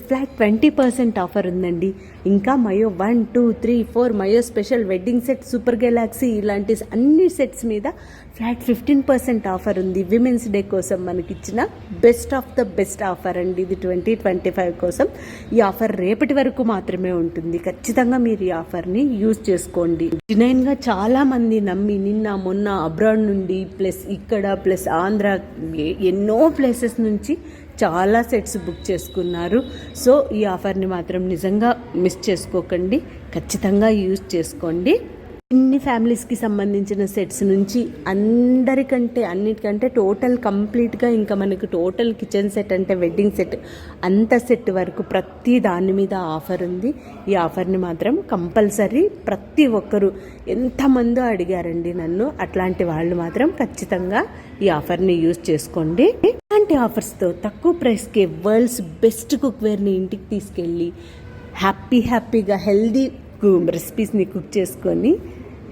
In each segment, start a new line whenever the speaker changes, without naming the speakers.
Flat 20% offer ఉందండి. ఇంకా మయో 1, 2, 3, 4 మయో special wedding set, super galaxy ఇలాంటి అన్ని సెట్స్ మీద ఫ్లాట్ 15% ఆఫర్ ఉంది. విమెన్స్ డే కోసం మనకిచ్చిన best of the best offer అండి ఇది 2025 కోసం. ఈ ఆఫర్ రేపటి వరకు మాత్రమే ఉంటుంది. ఖచ్చితంగా మీరు ఈ ఆఫర్ని యూజ్ చేసుకోండి. జెన్యూన్గా చాలా మంది నమ్మి నిన్న మొన్న అబ్రాడ్ నుండి ప్లస్ ఇక్కడ ప్లస్ ఆంధ్ర ఎన్నో ప్లేసెస్ నుంచి చాలా సెట్స్ బుక్ చేసుకున్నారు. సో ఈ ఆఫర్ని మాత్రం నిజంగా మిస్ చేసుకోకండి, ఖచ్చితంగా యూజ్ చేసుకోండి. ఇన్ని ఫ్యామిలీస్కి సంబంధించిన సెట్స్ నుంచి అన్నిటికంటే టోటల్ కంప్లీట్గా ఇంకా మనకు టోటల్ కిచెన్ సెట్ అంటే వెడ్డింగ్ సెట్ అంత సెట్ వరకు ప్రతి దాని మీద ఆఫర్ ఉంది. ఈ ఆఫర్ని మాత్రం కంపల్సరీ ప్రతి ఒక్కరూ ఎంతమందో అడిగారండి నన్ను, అట్లాంటి వాళ్ళు మాత్రం ఖచ్చితంగా ఈ ఆఫర్ని యూజ్ చేసుకోండి. ఇలాంటి ఆఫర్స్తో తక్కువ ప్రైస్కే వరల్డ్స్ బెస్ట్ కుక్వేర్ని ఇంటికి తీసుకెళ్ళి హ్యాపీగా హెల్దీ రెసిపీస్ని కుక్ చేసుకొని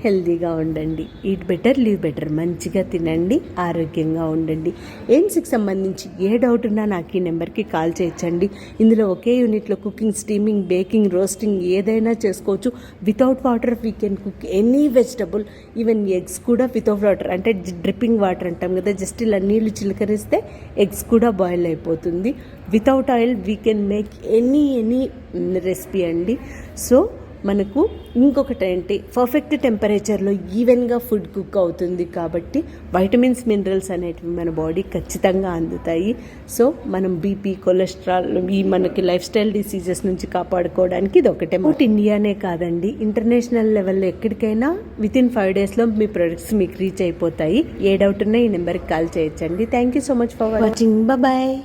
హెల్దీగా ఉండండి. ఈట్ బెటర్ లివ్ బెటర్, మంచిగా తినండి, ఆరోగ్యంగా ఉండండి. ఎయిమ్స్కి సంబంధించి ఏ డౌట్ ఉన్నా నాకు ఈ నెంబర్కి కాల్ చేయొచ్చండి. ఇందులో ఒకే యూనిట్లో కుకింగ్, స్టీమింగ్, బేకింగ్, రోస్టింగ్ ఏదైనా చేసుకోవచ్చు. Without water we can cook any vegetable, even eggs కూడా వితౌట్ వాటర్ అంటే డ్రిప్పింగ్ వాటర్ అంటాం కదా, జస్ట్ ఇలా నీళ్లు చిలకరిస్తే ఎగ్స్ కూడా బాయిల్ అయిపోతుంది. Without oil we can make any recipe అండి. సో మనకు ఇంకొకటి ఏంటి, పర్ఫెక్ట్ టెంపరేచర్లో ఈవెన్గా ఫుడ్ కుక్ అవుతుంది కాబట్టి వైటమిన్స్, మినరల్స్ అనేటివి మన బాడీకి ఖచ్చితంగా అందుతాయి. సో మనం బీపీ, కొలెస్ట్రాల్, ఈ మనకి లైఫ్ స్టైల్ డిసీజెస్ నుంచి కాపాడుకోవడానికి ఇది ఒకటే. ఇండియానే కాదండి, ఇంటర్నేషనల్ లెవెల్లో ఎక్కడికైనా వితిన్ 5 daysలో మీ ప్రొడక్ట్స్ మీకు రీచ్ అయిపోతాయి. ఏ డౌట్ ఉన్నా ఈ నెంబర్కి కాల్ చేయొచ్చండి. Thank you so much for watching. Bye.